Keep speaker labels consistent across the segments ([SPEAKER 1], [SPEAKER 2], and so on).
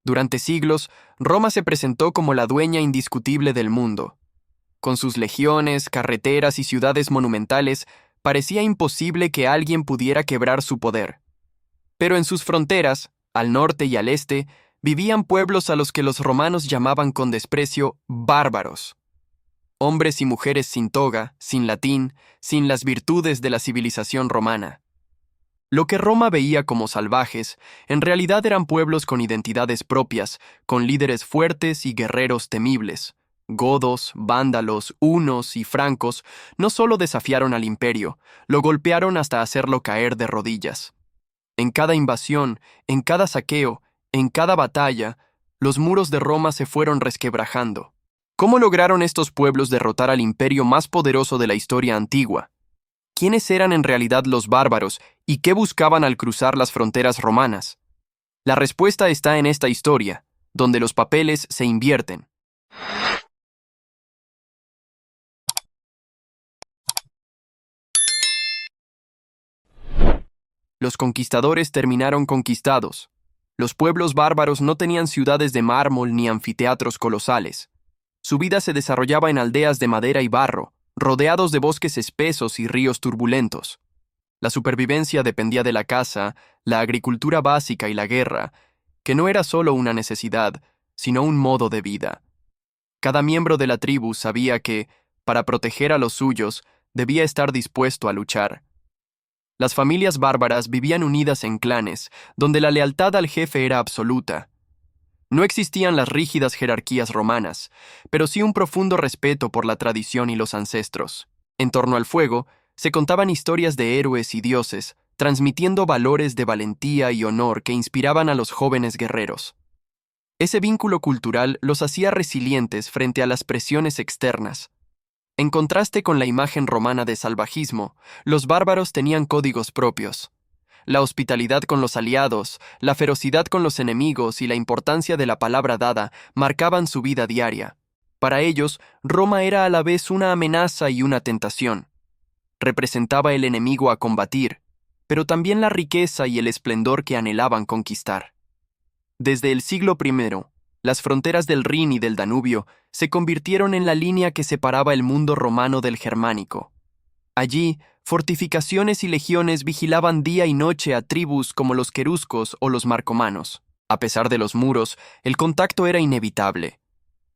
[SPEAKER 1] Durante siglos, Roma se presentó como la dueña indiscutible del mundo. Con sus legiones, carreteras y ciudades monumentales, parecía imposible que alguien pudiera quebrar su poder. Pero en sus fronteras, al norte y al este, vivían pueblos a los que los romanos llamaban con desprecio bárbaros. Hombres y mujeres sin toga, sin latín, sin las virtudes de la civilización romana. Lo que Roma veía como salvajes, en realidad eran pueblos con identidades propias, con líderes fuertes y guerreros temibles. Godos, vándalos, hunos y francos no solo desafiaron al imperio, lo golpearon hasta hacerlo caer de rodillas. En cada invasión, en cada saqueo, en cada batalla, los muros de Roma se fueron resquebrajando. ¿Cómo lograron estos pueblos derrotar al imperio más poderoso de la historia antigua? ¿Quiénes eran en realidad los bárbaros y qué buscaban al cruzar las fronteras romanas? La respuesta está en esta historia, donde los papeles se invierten. Los conquistadores terminaron conquistados. Los pueblos bárbaros no tenían ciudades de mármol ni anfiteatros colosales. Su vida se desarrollaba en aldeas de madera y barro, rodeados de bosques espesos y ríos turbulentos. La supervivencia dependía de la caza, la agricultura básica y la guerra, que no era solo una necesidad, sino un modo de vida. Cada miembro de la tribu sabía que, para proteger a los suyos, debía estar dispuesto a luchar. Las familias bárbaras vivían unidas en clanes, donde la lealtad al jefe era absoluta. No existían las rígidas jerarquías romanas, pero sí un profundo respeto por la tradición y los ancestros. En torno al fuego, se contaban historias de héroes y dioses, transmitiendo valores de valentía y honor que inspiraban a los jóvenes guerreros. Ese vínculo cultural los hacía resilientes frente a las presiones externas. En contraste con la imagen romana de salvajismo, los bárbaros tenían códigos propios. La hospitalidad con los aliados, la ferocidad con los enemigos y la importancia de la palabra dada marcaban su vida diaria. Para ellos, Roma era a la vez una amenaza y una tentación. Representaba el enemigo a combatir, pero también la riqueza y el esplendor que anhelaban conquistar. Desde el siglo I, las fronteras del Rin y del Danubio se convirtieron en la línea que separaba el mundo romano del germánico. Allí, fortificaciones y legiones vigilaban día y noche a tribus como los queruscos o los marcomanos. A pesar de los muros, el contacto era inevitable.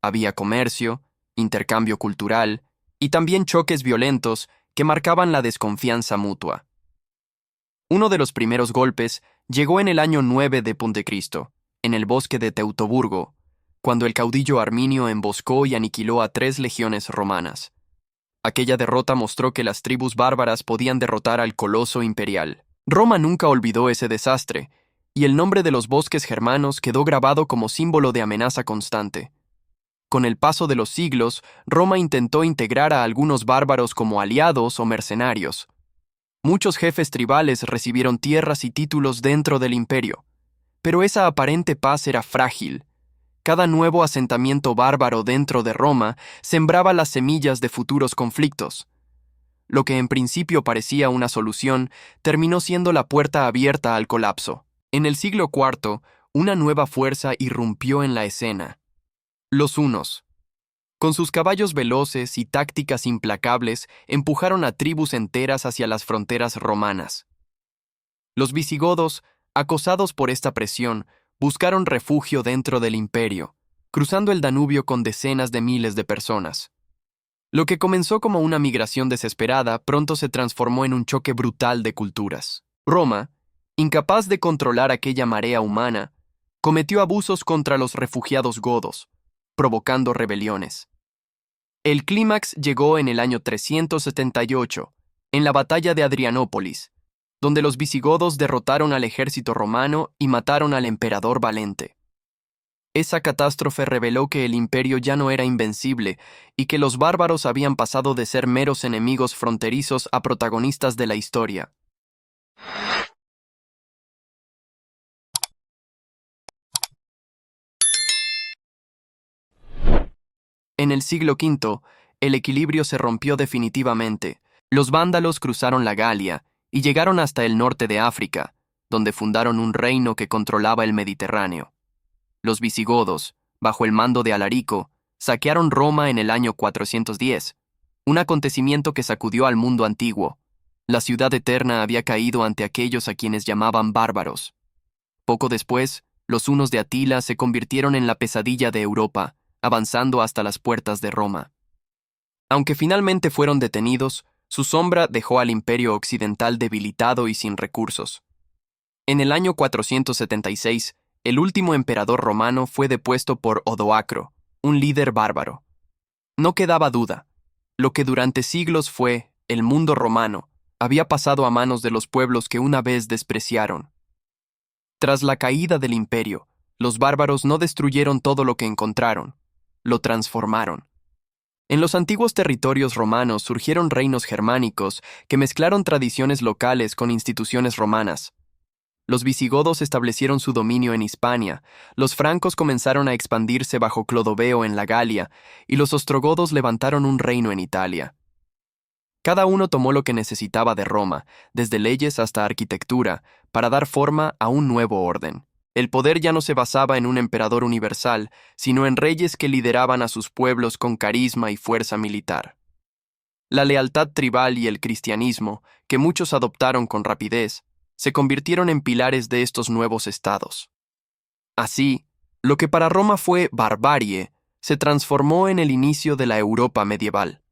[SPEAKER 1] Había comercio, intercambio cultural y también choques violentos que marcaban la desconfianza mutua. Uno de los primeros golpes llegó en el año 9 de Puntecristo, en el bosque de Teutoburgo, cuando el caudillo Arminio emboscó y aniquiló a 3 legiones romanas. Aquella derrota mostró que las tribus bárbaras podían derrotar al coloso imperial. Roma nunca olvidó ese desastre, y el nombre de los bosques germanos quedó grabado como símbolo de amenaza constante. Con el paso de los siglos, Roma intentó integrar a algunos bárbaros como aliados o mercenarios. Muchos jefes tribales recibieron tierras y títulos dentro del imperio, pero esa aparente paz era frágil. Cada nuevo asentamiento bárbaro dentro de Roma sembraba las semillas de futuros conflictos. Lo que en principio parecía una solución terminó siendo la puerta abierta al colapso. En el siglo IV, una nueva fuerza irrumpió en la escena: los hunos. Con sus caballos veloces y tácticas implacables, empujaron a tribus enteras hacia las fronteras romanas. Los visigodos, acosados por esta presión, buscaron refugio dentro del imperio, cruzando el Danubio con decenas de miles de personas. Lo que comenzó como una migración desesperada pronto se transformó en un choque brutal de culturas. Roma, incapaz de controlar aquella marea humana, cometió abusos contra los refugiados godos, provocando rebeliones. El clímax llegó en el año 378, en la batalla de Adrianópolis, donde los visigodos derrotaron al ejército romano y mataron al emperador Valente. Esa catástrofe reveló que el imperio ya no era invencible y que los bárbaros habían pasado de ser meros enemigos fronterizos a protagonistas de la historia. En el siglo V, el equilibrio se rompió definitivamente. Los vándalos cruzaron la Galia y llegaron hasta el norte de África, donde fundaron un reino que controlaba el Mediterráneo. Los visigodos, bajo el mando de Alarico, saquearon Roma en el año 410, un acontecimiento que sacudió al mundo antiguo. La ciudad eterna había caído ante aquellos a quienes llamaban bárbaros. Poco después, los hunos de Atila se convirtieron en la pesadilla de Europa, avanzando hasta las puertas de Roma. Aunque finalmente fueron detenidos, su sombra dejó al imperio occidental debilitado y sin recursos. En el año 476, el último emperador romano fue depuesto por Odoacro, un líder bárbaro. No quedaba duda, lo que durante siglos fue el mundo romano había pasado a manos de los pueblos que una vez despreciaron. Tras la caída del imperio, los bárbaros no destruyeron todo lo que encontraron, lo transformaron. En los antiguos territorios romanos surgieron reinos germánicos que mezclaron tradiciones locales con instituciones romanas. Los visigodos establecieron su dominio en Hispania, los francos comenzaron a expandirse bajo Clodoveo en la Galia, y los ostrogodos levantaron un reino en Italia. Cada uno tomó lo que necesitaba de Roma, desde leyes hasta arquitectura, para dar forma a un nuevo orden. El poder ya no se basaba en un emperador universal, sino en reyes que lideraban a sus pueblos con carisma y fuerza militar. La lealtad tribal y el cristianismo, que muchos adoptaron con rapidez, se convirtieron en pilares de estos nuevos estados. Así, lo que para Roma fue barbarie, se transformó en el inicio de la Europa medieval.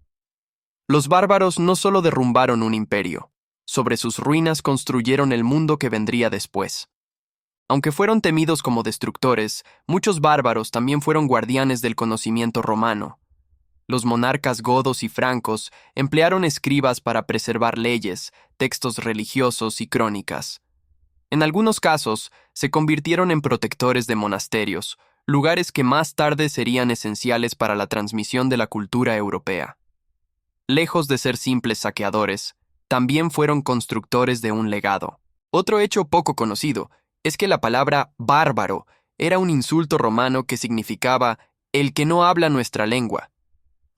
[SPEAKER 1] Los bárbaros no solo derrumbaron un imperio, sobre sus ruinas construyeron el mundo que vendría después. Aunque fueron temidos como destructores, muchos bárbaros también fueron guardianes del conocimiento romano. Los monarcas godos y francos emplearon escribas para preservar leyes, textos religiosos y crónicas. En algunos casos, se convirtieron en protectores de monasterios, lugares que más tarde serían esenciales para la transmisión de la cultura europea. Lejos de ser simples saqueadores, también fueron constructores de un legado. Otro hecho poco conocido es que la palabra bárbaro era un insulto romano que significaba el que no habla nuestra lengua.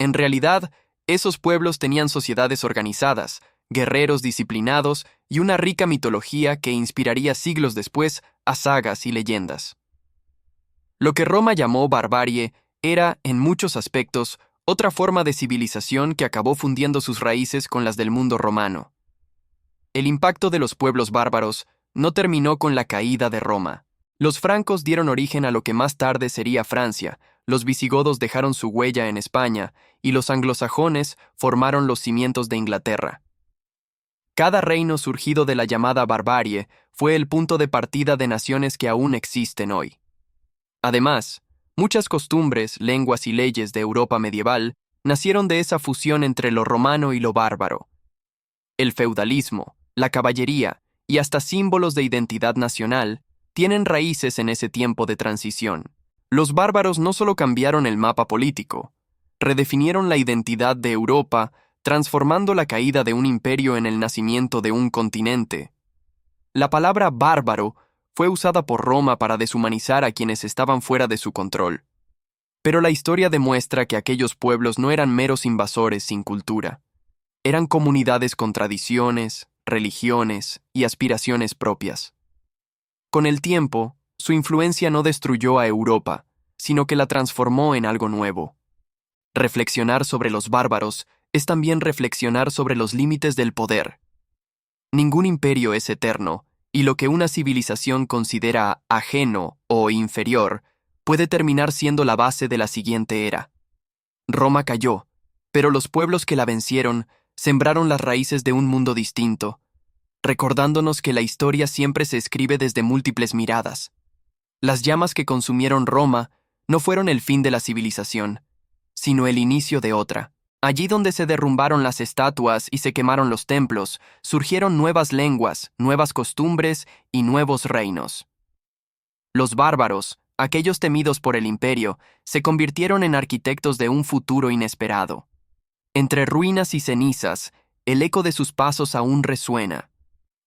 [SPEAKER 1] En realidad, esos pueblos tenían sociedades organizadas, guerreros disciplinados y una rica mitología que inspiraría siglos después a sagas y leyendas. Lo que Roma llamó barbarie era, en muchos aspectos, otra forma de civilización que acabó fundiendo sus raíces con las del mundo romano. El impacto de los pueblos bárbaros no terminó con la caída de Roma. Los francos dieron origen a lo que más tarde sería Francia, los visigodos dejaron su huella en España, y los anglosajones formaron los cimientos de Inglaterra. Cada reino surgido de la llamada barbarie fue el punto de partida de naciones que aún existen hoy. Además, muchas costumbres, lenguas y leyes de Europa medieval nacieron de esa fusión entre lo romano y lo bárbaro. El feudalismo, la caballería y hasta símbolos de identidad nacional tienen raíces en ese tiempo de transición. Los bárbaros no solo cambiaron el mapa político, redefinieron la identidad de Europa, transformando la caída de un imperio en el nacimiento de un continente. La palabra bárbaro fue usada por Roma para deshumanizar a quienes estaban fuera de su control. Pero la historia demuestra que aquellos pueblos no eran meros invasores sin cultura. Eran comunidades con tradiciones, religiones y aspiraciones propias. Con el tiempo, su influencia no destruyó a Europa, sino que la transformó en algo nuevo. Reflexionar sobre los bárbaros es también reflexionar sobre los límites del poder. Ningún imperio es eterno, y lo que una civilización considera ajeno o inferior puede terminar siendo la base de la siguiente era. Roma cayó, pero los pueblos que la vencieron sembraron las raíces de un mundo distinto, recordándonos que la historia siempre se escribe desde múltiples miradas. Las llamas que consumieron Roma no fueron el fin de la civilización, sino el inicio de otra. Allí donde se derrumbaron las estatuas y se quemaron los templos, surgieron nuevas lenguas, nuevas costumbres y nuevos reinos. Los bárbaros, aquellos temidos por el imperio, se convirtieron en arquitectos de un futuro inesperado. Entre ruinas y cenizas, el eco de sus pasos aún resuena.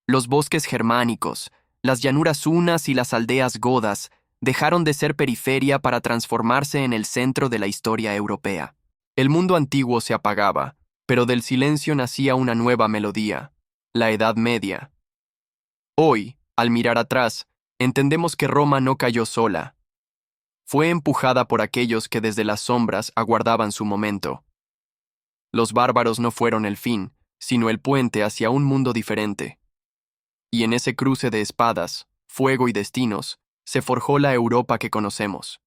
[SPEAKER 1] Los bosques germánicos, las llanuras hunas y las aldeas godas dejaron de ser periferia para transformarse en el centro de la historia europea. El mundo antiguo se apagaba, pero del silencio nacía una nueva melodía, la Edad Media. Hoy, al mirar atrás, entendemos que Roma no cayó sola. fue empujada por aquellos que desde las sombras aguardaban su momento. Los bárbaros no fueron el fin, sino el puente hacia un mundo diferente. Y en ese cruce de espadas, fuego y destinos, se forjó la Europa que conocemos.